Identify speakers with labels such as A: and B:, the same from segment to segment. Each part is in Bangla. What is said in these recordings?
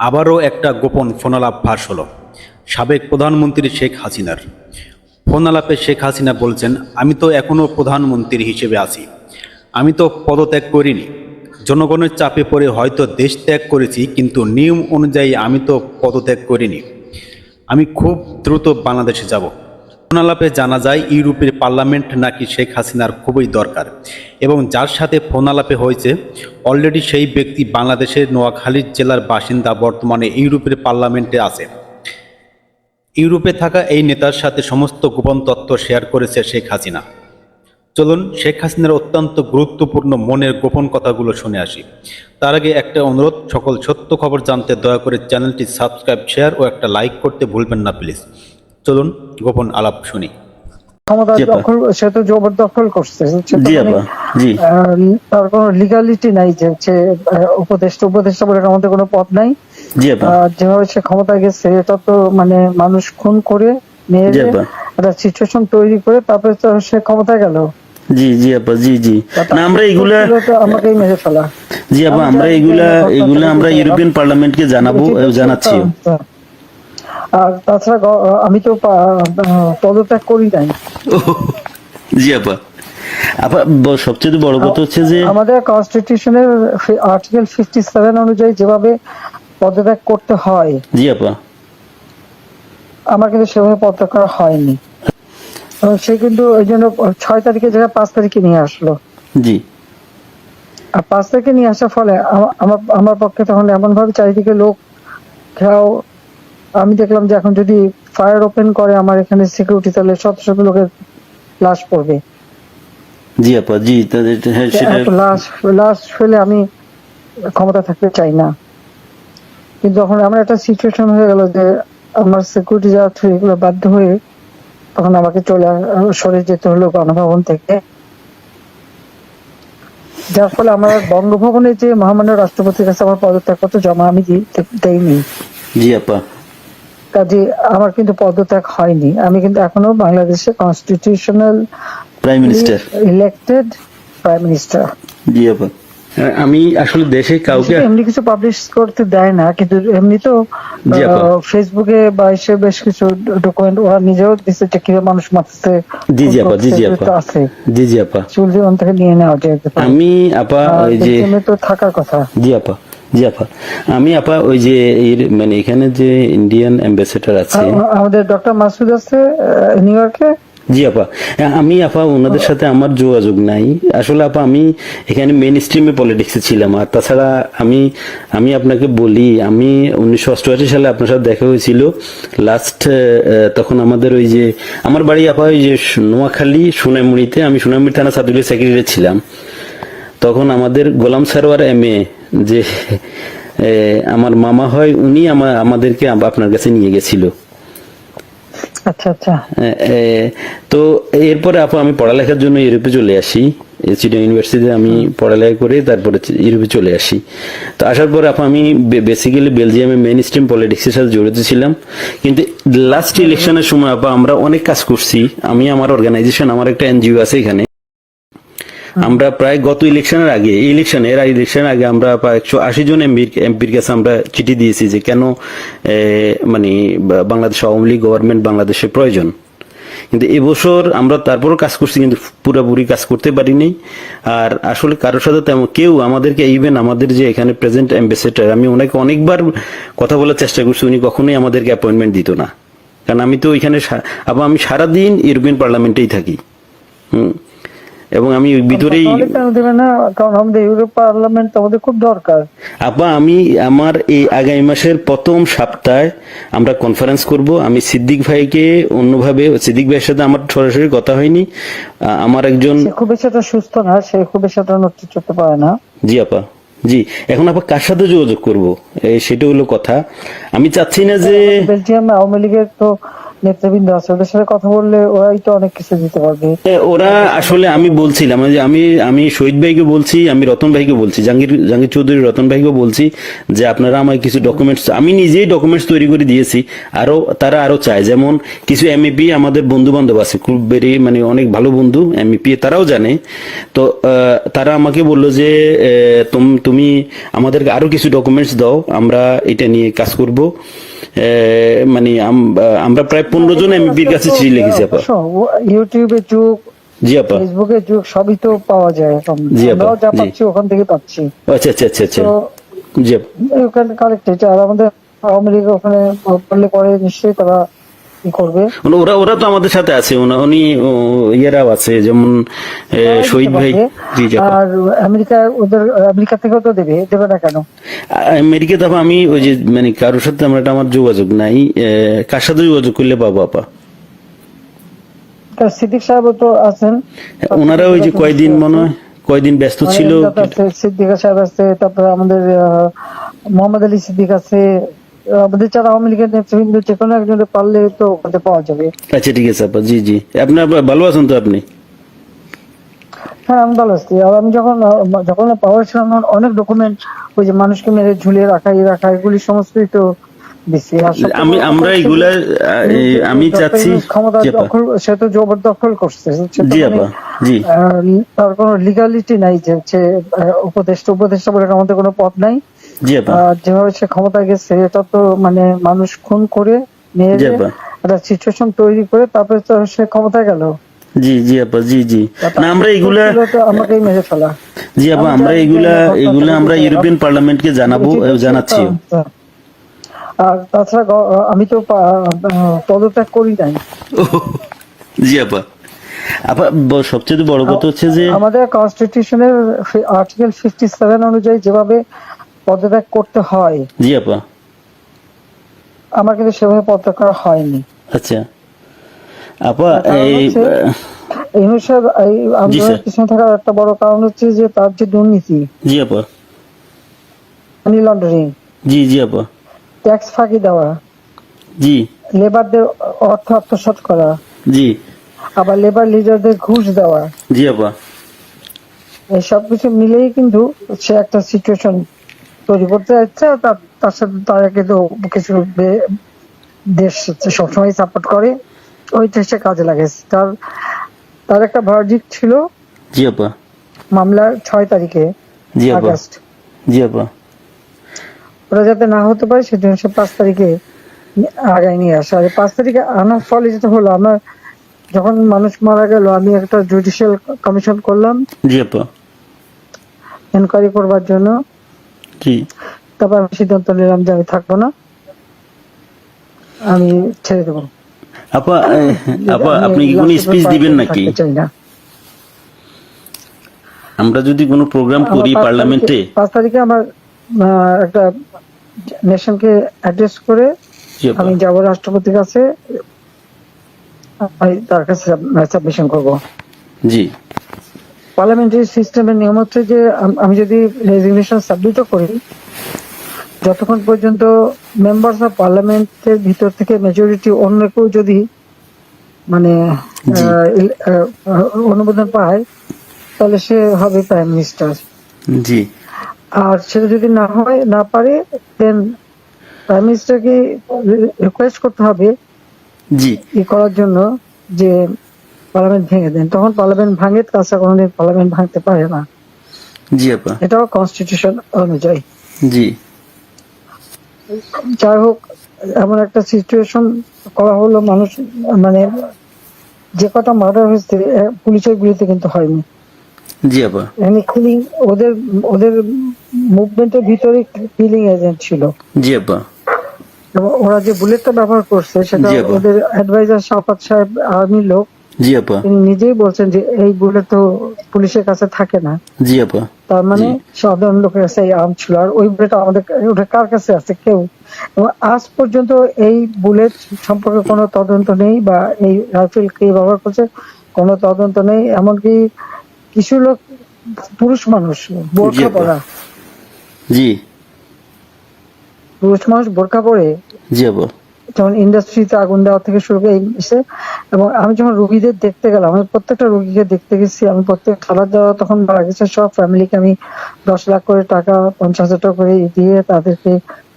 A: আবারও একটা গোপন ফোনালাপ ফাঁস হলো সাবেক প্রধানমন্ত্রী শেখ হাসিনার। ফোনালাপে শেখ হাসিনা বলছেন, আমি তো এখনও প্রধানমন্ত্রী হিসেবে আছি, আমি তো পদত্যাগ করিনি। জনগণের চাপে পড়ে হয়তো দেশ ত্যাগ করেছি, কিন্তু নিয়ম অনুযায়ী আমি তো পদত্যাগ করিনি। আমি খুব দ্রুত বাংলাদেশে যাব। ফোনালাপে জানা যায় ইউরোপের পার্লামেন্ট নাকি শেখ হাসিনার খুবই দরকার, এবং যার সাথে ফোনালাপে হয়েছে অলরেডি সেই ব্যক্তি বাংলাদেশের নোয়াখালী জেলার বাসিন্দা, বর্তমানে ইউরোপের পার্লামেন্টে আছে। ইউরোপে থাকা এই নেতার সাথে সমস্ত গোপন তথ্য শেয়ার করেছে শেখ হাসিনা। চলুন শেখ হাসিনার অত্যন্ত গুরুত্বপূর্ণ মনের গোপন কথাগুলো শুনে আসি। তার আগে একটা অনুরোধ, সকল সত্য খবর জানতে দয়া করে চ্যানেলটি সাবস্ক্রাইব, শেয়ার ও একটা লাইক করতে ভুলবেন না প্লিজ। চলুন গোপন আলাপ শুনি।
B: ক্ষমতা দখল, সে তো জবরদখল করছে, তার কোনো লিগালিটি নাই যে হচ্ছে উপদেষ্টা বলে আমাদের কোনো পদ নাই। যেভাবে সে ক্ষমতা গেছে, এটা তো মানে মানুষ খুন করে মেরে একটা সিচুয়েশন তৈরি করে তারপরে তো সে ক্ষমতা গেল।
C: আমরা এগুলা
B: আমাকেই মেরে ফেলা।
C: আমরা ইউরোপিয়ান পার্লামেন্টকে জানাবো, জানাচ্ছি।
B: আর তাছাড়া আমি তো পদত্যাগ করি নাই।
C: সবচেয়ে বড় কথা হচ্ছে যে
B: আমাদের কনস্টিটিউশনের আর্টিকেল 57 অনুযায়ী যেভাবে পদত্যাগ করতে হয়, আমার কিন্তু সেভাবে পদত্যাগ করা হয়নি। সে কিন্তু ওই জন্য 6 তারিখে জায়গায় 5 তারিখে নিয়ে আসলো। আর 5 তারিখে নিয়ে আসার ফলে আমার পক্ষে তখন এমন ভাবে চারিদিকে লোক ঘেরাও। আমি দেখলাম যে এখন যদি ফায়ার ওপেন করে আমার এখানে সিকিউরিটি, তাহলে শত শত লোকের লাশ পড়বে। লাশ ফেলে আমি ক্ষমতা থাকতে চাই না। কিন্তু যখন আমার একটা সিচুয়েশন হয়ে গেল যে আমার সিকিউরিটি যাওয়া থ্রু এগুলো বাধ্য হয়ে তখন আমাকে সরে যেতে হলো গণভবন থেকে, যার ফলে আমার বঙ্গভবনে যে মহামান্য রাষ্ট্রপতির কাছে আমার পদত্যাগপত্র জমা আমি দেইনি। কাজে আমার কিন্তু পদত্যাগ হয়নি। আমি কিন্তু এখনো বাংলাদেশের constitutional
C: prime minister,
B: elected prime minister.
C: আমি আসলে দেশে কাউকে
B: এমনি কিছু পাবলিশ করতে দেয় না, কিন্তু এমনি তো ফেসবুকে বা এসে বেশ কিছু ডকুমেন্ট ওরা নিজেও দিচ্ছে যে কিভাবে মানুষ মারছে। চুল থেকে নিয়ে নেওয়া যায়।
C: আমি আপা ওই যে
B: তো থাকার কথা।
C: আমি আপা ওই যে মানে এখানে যে ইন্ডিয়ান অ্যাম্বাসেডর আছে
B: আমাদের ডক্টর মাসুদ আছে নিউ ইয়র্কে।
C: আমি ওনাদের সাথে আমার যোগাযোগ নাই আসলে। আমি এখানে মেইন স্ট্রিমে পলিটিক্সে ছিলাম। আর তাছাড়া আমি আপনাকে বলি, আমি 1988 সালে আপনার সাথে দেখা হয়েছিল লাস্ট। তখন আমাদের ওই যে আমার বাড়ি ওই যে নোয়াখালী সোনাইমুড়িতে, আমি সোনাইমুড়ি থানা ছাত্রলীগের সেক্রেটারি ছিলাম। তখন আমাদের গোলাম সারোয়ার এমএ যে আমার মামা হয়, উনি আমাদেরকে আপনার কাছে নিয়ে গেছিল। তো এরপরে আমি পড়ালেখার জন্য ইউরোপে চলে আসি। চিটাগং ইউনিভার্সিটিতে আমি পড়ালেখা করে তারপরে ইউরোপে চলে আসি। তো আসার পরে আমি বেসিক্যালি বেলজিয়ামে মেইন স্ট্রিম পলিটিক্সের সাথে জড়িত ছিলাম। কিন্তু লাস্ট ইলেকশনের সময় আমরা অনেক কাজ করছি। আমি আমার অর্গানাইজেশন, আমার একটা এনজিও আছে এখানে। আমরা প্রায় গত ইলেকশনের আগে আমরা প্রায় 180 জন এমপির কাছে আমরা চিঠি দিয়েছি যে কেন মানে বাংলাদেশ আওয়ামী লীগ গভর্নমেন্ট বাংলাদেশের প্রয়োজন। কিন্তু এবছর আমরা তারপরও কাজ করছি, কিন্তু পুরোপুরি কাজ করতে পারিনি। আর আসলে কারোর সাথে তেমন কেউ আমাদেরকে, ইভেন আমাদের যে এখানে প্রেজেন্ট অ্যাম্বাসেডর, আমি ওনাকে অনেকবার কথা বলার চেষ্টা করছি, উনি কখনোই আমাদেরকে অ্যাপয়েন্টমেন্ট দিত না। কারণ আমি তো ওইখানে আমি সারাদিন ইউরোপিয়ান পার্লামেন্টেই থাকি। এবং আমি ভিতরেই,
B: কারণ আমাদের ইউরোপ পার্লামেন্ট আমাদের খুব দরকার।
C: আমি আমার এই আগামী মাসের প্রথম সপ্তাহে আমরা কনফারেন্স করব। আমি সিদ্দিক ভাইকে অন্যভাবে, সিদ্দিক ভাইয়ের সাথে আমার সরাসরি কথা হয়নি। আমার একজন
B: খুব বেশি সুস্থ না, সে খুব বেশি নেতৃত্ব করতে পারে না।
C: এখন কার সাথে যোগাযোগ করবো সেটা হলো কথা। আমি চাচ্ছি না যে
B: বেলজিয়াম আওয়ামী লীগের তো নেতৃবৃন্দ আছে, ওদের সাথে কথা বললে ওরাই তো অনেক কিছু দিতে পারবে।
C: ওরা আসলে আমি বলছিলাম যে আমি শহীদ ভাইকে বলছি, আমি রতন ভাইকে বলছি, জাহাঙ্গীর চৌধুরী রতন ভাইকে বলছি যে আপনারা আমায় কিছু ডকুমেন্টস, আমি নিজেই ডকুমেন্টস তৈরি করে দিয়েছি, তারা আরো চায়, যেমন কিছু এমইপি আমাদের বন্ধু বান্ধব আছে খুব বেরি, মানে অনেক ভালো বন্ধু এমইপি, তারাও জানে। তো তারা আমাকে বললো যে তুমি আমাদেরকে আরো কিছু ডকুমেন্টস দাও, আমরা এটা নিয়ে কাজ করব। মানে আমরা প্রায় 15 জন এমপির কাছে চিঠি লিখেছি আপা।
B: ইউটিউবের যুগ,
C: জি আপা।
B: ফেসবুকের যুগ, সবই তো পাওয়া যায় এখন।
C: জি আপা,
B: আমরাও যা
C: জি।
B: পাচ্ছি ওখান থেকে পাচ্ছি।
C: আচ্ছা আচ্ছা আচ্ছা আচ্ছা।
B: তো
C: জি আপা।
B: ওখানে কালেক্টেড, আর আমাদের আওয়ামী লীগ ওখানে বললে পরে নিশ্চয়ই তারা কি করবে।
C: ওরা ওরা তো আমাদের সাথে আছে, উনি ইয়েরাও আছে, যেমন শহীদ ভাই। জি জি আপা।
B: আর আমেরিকা, ওদের আমেরিকা থেকেও তো দেবে না কেন?
C: আমেরিকাতে আপা আমি ওই যে মানে কারোর সাথে আমার যোগাযোগ নাই, কার সাথে যোগাযোগ করলে পাবো আপা?
B: সিদ্দিক সাহেব তো আছেন,
C: ওনারা ওই যে কয়দিন ব্যস্ত ছিল।
B: সিদ্দিক সাহেব আছে, তারপরে আমাদের মোহাম্মদ আলী সিদ্দিক আছে, আমাদের যারা আওয়ামী লীগের নেতৃবৃন্দ যে কোনো একজনের পারলে তো ওখানে পাওয়া যাবে।
C: আচ্ছা ঠিক আছে আপা। জি জি, আপনার ভালো আছেন তো আপনি?
B: হ্যাঁ আমি ভালো আছি। আর আমি যখন পাওয়ার ছিলাম অনেক ডকুমেন্ট, ওই যে মানুষকে মেরে ঝুলিয়ে রাখা এগুলি সমস্তই তো দিচ্ছি।
C: আমরা এগুলা আমি চাচ্ছি।
B: ক্ষমতা দখল, সে তো জবরদখল করছে।
C: জি আপা, জি।
B: তার কোনো লিগালিটি নাই যে উপদেষ্টা বলে আমাদের কোনো পদ নাই।
C: জি আপা।
B: যেভাবে সে ক্ষমতা গেছে, এটা তো মানে মানুষ খুন করে মেরে একটা সিচুয়েশন তৈরি করে তারপরে তো সে ক্ষমতায় গেল।
C: জি জি আপা, জি জি। না আমরা এগুলা
B: আমাকেই মেরে ফেলা।
C: জি আপা, আমরা এগুলা আমরা ইউরোপিয়ান পার্লামেন্টকে জানাচ্ছি।
B: আর তাছাড়া আমি তো পদত্যাগ করি নাই।
C: জি আপা। আপা সবচেয়ে বড় কথা হচ্ছে যে
B: আমাদের কনস্টিটিউশনের আর্টিকেল 57 অনুযায়ী যেভাবে পদত্যাগ করতে হয়,
C: জি আপা,
B: আমার কিন্তু সেভাবে পদত্যাগ করা হয়নি।
C: আচ্ছা আপা,
B: এই আন্দোলনের পিছনে থাকার একটা বড় কারণ হচ্ছে যে তার যে দুর্নীতি।
C: জি আপা।
B: Money laundering.
C: জি জি আপা।
B: ট্যাক্স ফাঁকি দেওয়া।
C: জি।
B: লেবারদের অর্থ আত্মসাৎ করা।
C: জি।
B: আবার লেবার লিডারদের ঘুষ দেওয়া।
C: জি আপা।
B: এই সবকিছু মিলেই কিন্তু সে একটা সিচুয়েশন তৈরি করতে যাচ্ছে। তার সাথে তারা কিন্তু কিছু দেশ সবসময় সাপোর্ট করে, ওইটা সে কাজে লাগাইছে। তার একটা ভার্ডিক্ট ছিল।
C: জি আপা।
B: মামলার 6 তারিখে আগস্ট।
C: জি আপা।
B: ওরা যাতে না হতে পারে সেজন্য সে 5 তারিখে আগায় নিয়ে আসে। আর 5 তারিখে আনার ফলে যেটা হলো, আমার যখন মানুষ মারা গেল, আমি একটা জুডিশিয়াল কমিশন করলাম।
C: জি আপা।
B: এনকোয়ারি করবার জন্য।
C: জি।
B: তারপর আমি সিদ্ধান্ত নিলাম যে আমি থাকবো না, আমি ছেড়ে দেবো।
C: আপা আপনি কি কোনো স্পিচ দিবেন নাকি? আমরা যদি কোনো প্রোগ্রাম করি পার্লামেন্টে,
B: 5 তারিখে আমার একটা নেশনকে অ্যাড্রেস করে আমি যাব রাষ্ট্রপতির কাছে, তার কাছে সাবমিশন করব।
C: জি।
B: পার্লামেন্টারি সিস্টেমের নিয়ম হচ্ছে যে আমি যদি রেজিগনেশন সাবমিটও করি, যতক্ষণ পর্যন্ত মেম্বার্স অফ পার্লামেন্টের ভিতর থেকে মেজরিটি অন্য কেউ যদি মানে অনুমোদন পায়, তাহলে সে হবে প্রাইম মিনিস্টার।
C: জি।
B: আর সেটা যদি না পারে, দেন প্রাইম মিনিস্টারকে রিকোয়েস্ট করতে হবে
C: জি
B: করার জন্য যে পার্লামেন্ট ভেঙে দেন। তখন পার্লামেন্ট ভাঙে, তাছাড়া কোনোদিন পার্লামেন্ট ভাঙতে পারে না।
C: জি আপা।
B: এটাও কনস্টিটিউশন অনুযায়ী।
C: জি।
B: যাই হোক, এমন একটা সিচুয়েশন করা হলো, মানুষ মানে যে কটা মার্ডার হয়েছে পুলিশের গুলিতে কিন্তু হয়নি।
C: জি আপা।
B: ওদের মুভমেন্টের ভিতরে কিলিং এজেন্ট ছিল।
C: জি আপা।
B: ওরা যে বুলেটটা ব্যবহার করছে সেটা ওদের অ্যাডভাইজার শাফাত সাহেব, আর্মির লোক।
C: জি আপা।
B: তিনি নিজেই বলছেন যে এই বুলেট তো পুলিশের কাছে থাকে না।
C: জি আপা।
B: তার মানে সাধারণ লোকের কাছে এই আর্ম ছিল। আর ওই বুলেট ওটা কার কাছে আছে? কেউ। এবং আজ পর্যন্ত এই বুলেট সম্পর্কে কোনো তদন্ত নেই, বা এই রাইফেল কে ব্যবহার করছে কোনো তদন্ত নেই। এমনকি কিছু লোক, পুরুষ মানুষ বোরখা পরা,
C: জি,
B: পুরুষ মানুষ বোরখা পরে
C: জি আপা,
B: যেমন ইন্ডাস্ট্রিতে আগুন দেওয়া থেকে শুরু করে এই বিষয়ে। এবং আমি যখন রোগীদের দেখতে গেলাম, আমি প্রত্যেকটা রোগীকে দেখতে গেছি, আমি প্রত্যেক খাবার দেওয়া তখন মারা গেছে সব ফ্যামিলিকে আমি 10 লাখ করে টাকা, 50,000 টাকা করে দিয়ে তাদেরকে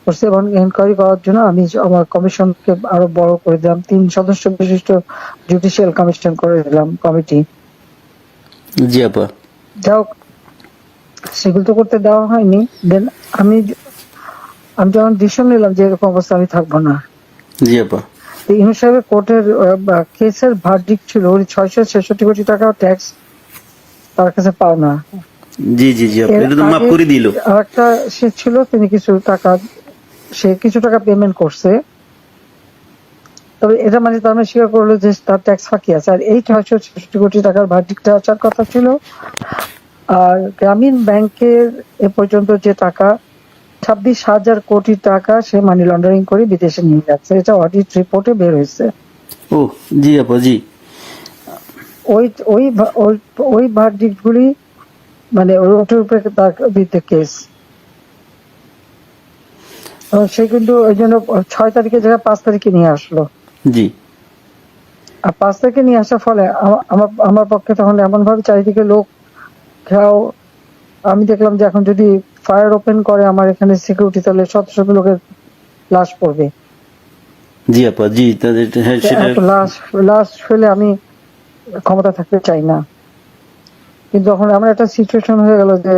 B: করছি। এবং এনকোয়ারি করার জন্য আমি আমার কমিশনকে আরো বড় করে দিলাম, 3 সদস্য বিশিষ্ট জুডিশিয়াল কমিশন করে দিলাম কমিটি।
C: জি আপা।
B: যাই হোক, সেগুলো তো করতে দেওয়া হয়নি। দেন আমি আমি যখন ডিসিশন নিলাম যে এরকম অবস্থা আমি থাকবো না,
C: জি আপা।
B: ইউনুস সাহেবের কোর্টের কেসের ভার্ডিক্ট ছিল ওই 666 কোটি টাকা ট্যাক্স তার কাছে পাওনা।
C: জি জি জি আপা,
B: এর
C: এটা তো মাফ
B: আগে
C: করে দিল।
B: আরেকটা সে ছিল, তিনি কিছু টাকা পেমেন্ট করছে, তবে এটা মানে তার মানে স্বীকার করলো যে তার ট্যাক্স ফাঁকি আছে। আর এই 666 কোটি টাকার ভার্ডিক্টটা আসার কথা ছিল। আর গ্রামীণ ব্যাংকের এ পর্যন্ত যে টাকা 26,000 কোটি টাকা সে মানি লন্ডারিং করে বিদেশে নিয়ে যাচ্ছে, এটা অডিট রিপোর্টে বের হয়েছে।
C: ও জি আপা জি।
B: ওই ওই ওই ভার্ডিক্ট গুলি মানে ওটার উপরে তার বিরুদ্ধে কেস। এবং সে কিন্তু ওই জন্য 6 তারিখে জায়গায় 5 তারিখে নিয়ে আসলো।
C: জি।
B: আর 5 তারিখে নিয়ে আসার ফলে আমার পক্ষে তখন এমন ভাবে চারিদিকে লোক ঘেরাও, আমি দেখলাম যে এখন যদি ফায়ার ওপেন করে আমার এখানে সিকিউরিটি, তাহলে শত শত লোকের লাশ পড়বে।
C: জি আপা জি, তাদের হ্যাঁ সেটা।
B: লাশ ফেলে আমি ক্ষমতা থাকতে চাই না। কিন্তু যখন আমার একটা সিচুয়েশন হয়ে গেল যে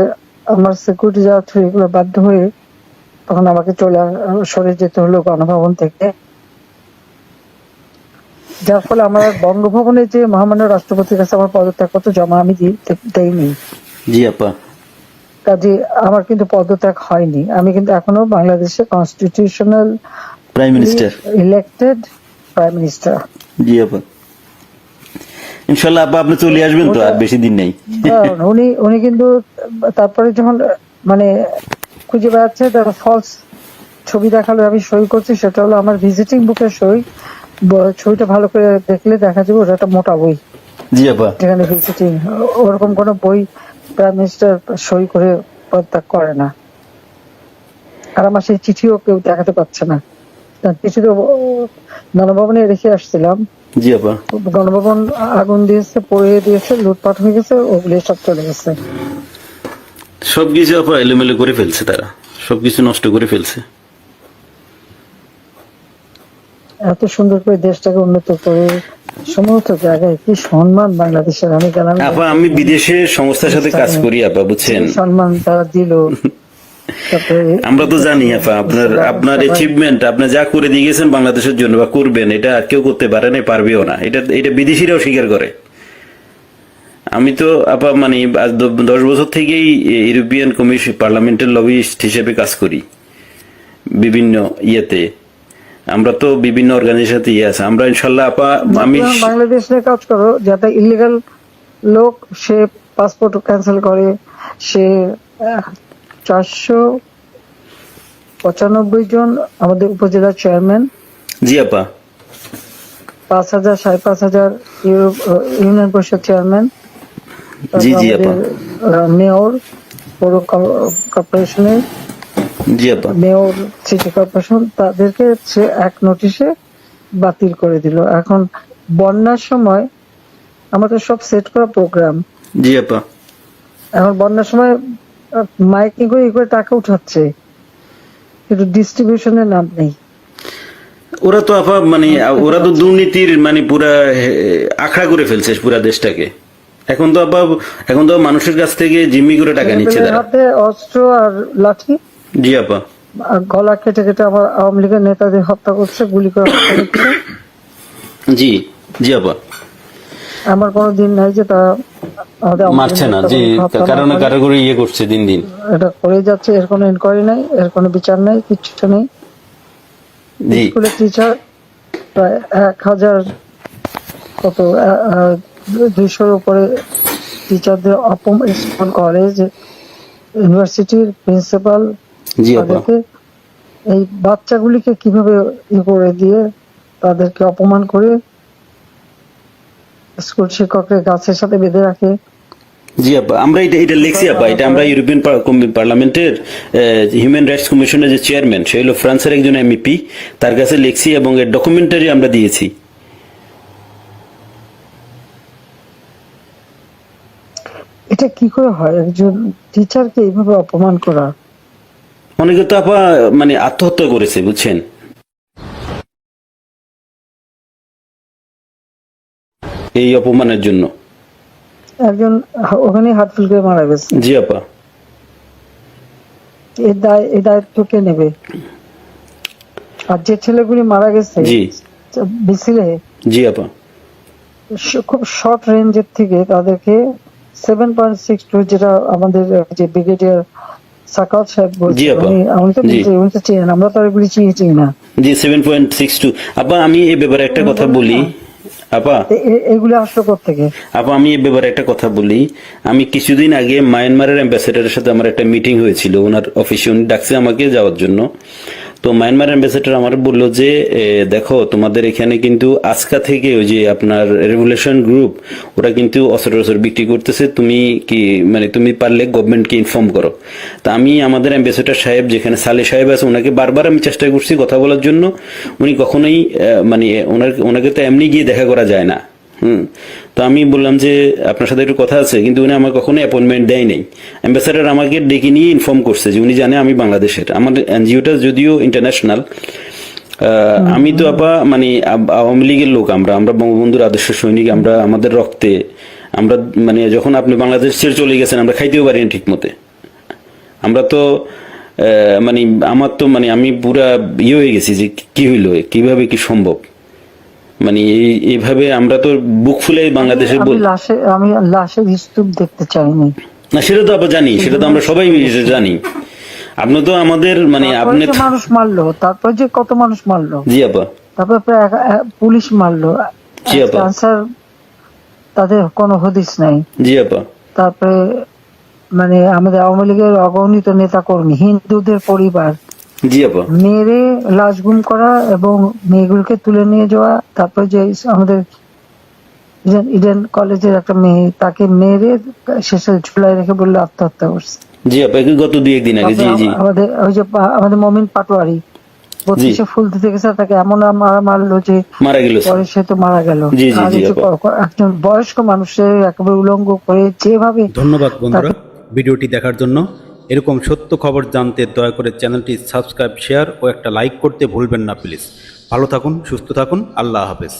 B: আমার সিকিউরিটি যারা ছিল এগুলো বাধ্য হয়ে তখন আমাকে সরে যেতে হলো গণভবন থেকে, যার ফলে আমার বঙ্গভবনে যে মহামান্য রাষ্ট্রপতির কাছে আমার পদত্যাগপত্র জমা আমি দেইনি।
C: জি আপা।
B: কাজে আমার কিন্তু পদত্যাগ হয়নি, আমি কিন্তু এখনো বাংলাদেশের constitutional
C: prime minister,
B: elected prime minister.
C: জি আপা। ইনশাল্লাহ আপা আপনি চলে আসবেন তো, আর বেশি দিন নেই।
B: উনি কিন্তু তারপরে যখন মানে খুঁজে বেড়াচ্ছে, তার ফলস ছবি দেখালো, আমি সই করছি, সেটা হলো আমার ভিজিটিং বুকের সই। ছবিটা ভালো করে দেখলে দেখা যাবে ওটা একটা মোটা বই,
C: জি আপা।
B: যেখানে ভিজিটিং, ওরকম কোন বই প্রাইম মিনিস্টার সই করে পদত্যাগ করে না। আর আমার সেই চিঠিও কেউ দেখাতে পারছে না, চিঠি তো গণভবনে রেখে আসছিলাম।
C: জি আপা।
B: গণভবন আগুন দিয়েছে, পড়িয়ে দিয়েছে, লুটপাট হয়ে গেছে, ওগুলি সব চলে গেছে।
C: সবকিছু আপা এলোমেলো করে ফেলছে, তারা সবকিছু নষ্ট করে ফেলছে।
B: এত সুন্দর করে দেশটাকে উন্নত করে সমস্ত জায়গায় কি সম্মান বাংলাদেশের, আমি গেলাম
C: আপা আমি বিদেশে সংস্থার সাথে কাজ করি আপা, বুঝছেন।
B: সম্মান তারা দিল।
C: আমরা তো জানি আপা আপনার অ্যাচিভমেন্ট, আপনি যা করে দিয়ে গেছেন বাংলাদেশের জন্য বা করবেন, এটা আর কেউ করতে পারে না, পারবেও না। এটা বিদেশিরাও স্বীকার করে। আমি তো আপা মানে 10 বছর থেকেই ইউরোপিয়ান কমিশন পার্লামেন্টের লবিস্ট হিসেবে কাজ করি বিভিন্ন ইয়েতে। আমরা তো বিভিন্ন অর্গানাইজেশন আছে, আমরা ইনশাল্লাহ আপা আমি
B: বাংলাদেশ নিয়ে কাজ করো, যাতে ইলিগাল লোক সে পাসপোর্ট ক্যান্সেল করে, সে 495 জন আমাদের উপজেলা চেয়ারম্যান,
C: জি আপা,
B: 5,000 5,500 ইউনিয়ন পরিষদ চেয়ারম্যান,
C: জি জি আপা,
B: মেয়র পৌর কর্পোরেশনের
C: জি আপা,
B: মেয়র, সিটি কর্পোরেশন, তাদেরকে সে এক নোটিশে বাতিল করে দিল। এখন বন্যার সময় আমাদের সব সেট করা প্রোগ্রাম,
C: জি আপা,
B: এখন বন্যার সময় মাইকিং করে টাকা উঠাচ্ছে, কিন্তু ডিস্ট্রিবিউশনের নাম নেই।
C: ওরা তো আপা মানে ওরা তো দুর্নীতির মানে পুরা আখড়া করে ফেলছে পুরা দেশটাকে। এখন তো মানুষের কাছ থেকে জিম্মি করে টাকা নিচ্ছে তারা।
B: হাতে অস্ত্র আর লাঠি,
C: জি আপা,
B: আর গলা কেটে কেটে আমার আওয়ামী লীগের নেতাদের হত্যা করছে, গুলি করে হত্যা করছে।
C: জি জি আপা।
B: আমার কোনো দিন নাই যে তারা
C: মারছে না, জি, কারণ কারো করে ইয়ে করছে দিন দিন,
B: এটা করে যাচ্ছে। এর কোনো ইনকোয়ারি নাই, এর কোনো বিচার নাই, কিচ্ছু নেই। স্কুলের টিচার প্রায় 1,000 কত 200-র উপরে টিচারদের অপমান, স্কুল কলেজ ইউনিভার্সিটির প্রিন্সিপাল তাদেরকে এই বাচ্চাগুলিকে কিভাবে করে দিয়ে তাদেরকে অপমান করে স্কুল শিক্ষকদের গাছের সাথে বেঁধে রাখে।
C: জি আপা, আমরা এটা লিখছি আপা, এটা আমরা ইউরোপিয়ান পার্লামেন্টের হিউম্যান রাইটস কমিশনের যে চেয়ারম্যান, সে হলো ফ্রান্সের একজন এমপি, তার কাছে লিখছি এবং এর ডকুমেন্টারি আমরা দিয়েছি।
B: এটা কি করে হয় একজন টিচারকে এইভাবে অপমান করা?
C: অনেকে তো আপা মানে আত্মহত্যা করেছে, বুঝছেন, এই অপমানের জন্য।
B: একজন ওখানে হাত ফেল করে মারা গেছে,
C: জি আপা।
B: এই দায়িত্ব কে নেবে? আর যে ছেলেগুলি মারা গেছে
C: জি
B: মিছিলে,
C: জি আপা।
B: খুব শর্ট রেঞ্জের থেকে তাদেরকে 7.62, যেটা আমাদের যে ব্রিগেডিয়ার সাকাত সাহেব
C: জি
B: বলছেন,
C: আপা।
B: উনি তো
C: জি।
B: উনি তো চেনেন, আমরা তো আর এগুলি চিনি না।
C: জি 7.62 আপা। আমি এই ব্যাপারে একটা কথা বলি আপা,
B: এগুলি আসলো কোত্থেকে?
C: আপা আমি এই ব্যাপারে একটা কথা বলি। আমি কিছুদিন আগে মায়ানমারের অ্যাম্বাসেডারের সাথে আমার একটা মিটিং হয়েছিল, ওনার অফিসে উনি ডাকছে আমাকে যাওয়ার জন্য। তো মায়ানমার অ্যাম্বাসেডার আমার বললো যে দেখো তোমাদের এখানে কিন্তু আজকা থেকে ওই যে আপনার রেভুলেশন গ্রুপ, ওরা কিন্তু অস্ত্র বিক্রি করতেছে, তুমি কি মানে তুমি পারলে গভর্নমেন্টকে ইনফর্ম করো। তা আমি আমাদের অ্যাম্বাসেডার সাহেব যেখানে সালে সাহেব আছে, ওনাকে বারবার আমি চেষ্টা করছি কথা বলার জন্য, উনি কখনোই মানে ওনাকে তো এমনি গিয়ে দেখা করা যায় না। তো আমি বললাম যে আপনার সাথে একটু কথা আছে, কিন্তু উনি আমার কখনো অ্যাপয়েন্টমেন্ট দেয় নাই। অ্যাম্বাসেডার আমাকে ডেকে নিয়ে ইনফর্ম করছে যে উনি জানে আমি বাংলাদেশের, আমাদের এনজিওটা যদিও ইন্টারন্যাশনাল। আমি তো আপা মানে আওয়ামী লীগের লোক, আমরা বঙ্গবন্ধুর আদর্শ সৈনিক, আমরা আমাদের রক্তে আমরা মানে যখন আপনি বাংলাদেশ ছেড়ে চলে গেছেন আমরা খাইতেও পারি না ঠিক মতে। আমরা তো মানে আমার তো মানে আমি পুরা ইয়ে হয়ে গেছি যে কি হইলো, কিভাবে কি সম্ভব, মানে এইভাবে আমরা তো বুক ফুলে বাংলাদেশে
B: আমি লাশের স্তূপ দেখতে চাইনি।
C: না সেটা তো আমরা জানি, সেটা তো আমরা সবাই জানি। আপনি তো আমাদের মানে আপনি
B: মানুষ মারলো, তারপর যে কত মানুষ মারলো।
C: জি আপা।
B: তারপর প্রায় পুলিশ মারলো।
C: জি আপা।
B: আনসার তাদের কোনো হদিস নাই।
C: জি আপা।
B: তারপরে মানে আমাদের আওয়ামী লীগের অগণিত নেতা কর্মী, হিন্দুদের পরিবার
C: জি আপা।
B: মেরে লাশ গুম করা এবং মেয়েগুলোকে তুলে নিয়ে যাওয়া। তারপর যে আমাদের ইডেন কলেজের একটা মেয়ে, তাকে মেরে শেষে ঝুলাই রেখে বললো আত্মহত্যা করছে।
C: জি আপা, গত 2-1 দিন আগে। জি জি।
B: আমাদের ওই যে আমাদের মমিন পাটোয়ারি 32-এ ফুল দিতে গেছে, তাকে এমন মারলো যে
C: মারা গেল।
B: পরে সে তো মারা গেল।
C: জি জি
B: আর
C: জি
B: এই যে
C: আপা।
B: একজন বয়স্ক মানুষের একেবারে উলঙ্গ করে যেভাবে।
A: ধন্যবাদ বন্ধুরা ভিডিওটি দেখার জন্য। এরকম সত্য খবর জানতে দয়া করে চ্যানেলটি সাবস্ক্রাইব, শেয়ার ও একটা লাইক করতে ভুলবেন না প্লিজ। ভালো থাকুন, সুস্থ থাকুন, আল্লাহ হাফেজ।